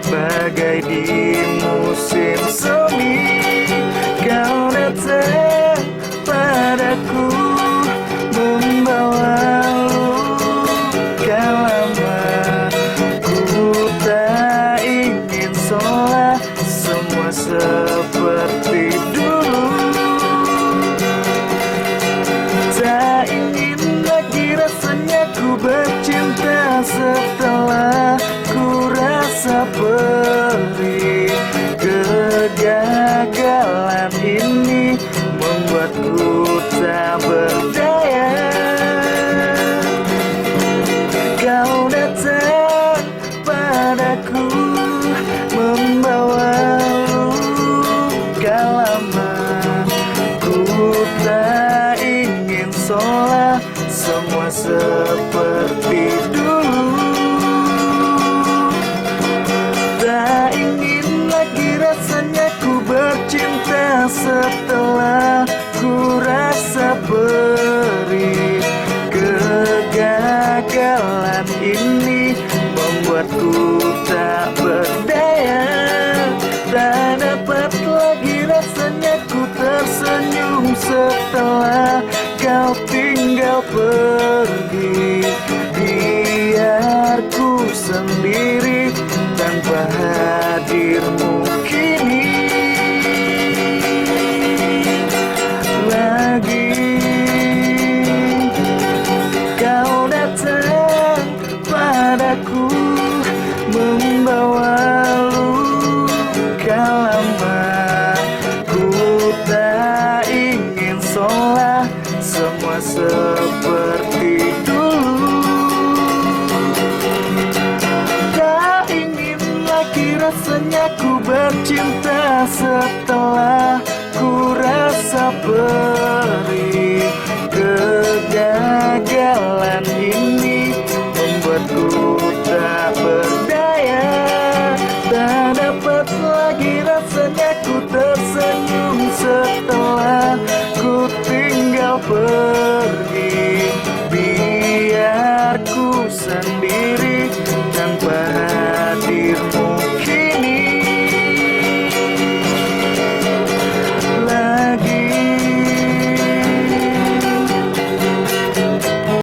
bagai di musim semi. Kau datang padaku membawa luka lama. Ku tak ingin sholat, semua seperti dulu. Tak ingin lagi rasanya ku bercinta setelah ku rasa perih. Kegagalan ini membuatku tak berdaya. Kau datang padaku membawa luka lama. Ku tak ingin sholat, semua seperti dulu. Tak ingin lagi rasanya ku bercinta setelah ku rasa perih. Kegagalan ini membuatku tak berdaya. Tak dapat lagi rasanya ku tersenyum setelah kau tinggal pergi. Biar ku sendiri tanpa hadirmu kini lagi. Kau datang padaku membawa luka lama. Ku tak ingin sholat, semua seperti dulu. Tak ingin lagi rasanya ku bercinta setelah ku rasa perih. Kegagalan ini membuatku tak berdaya. Tak dapat lagi rasanya ku tersenyum setelah ku tinggal pergi. Biar ku sendiri tanpa hadirmu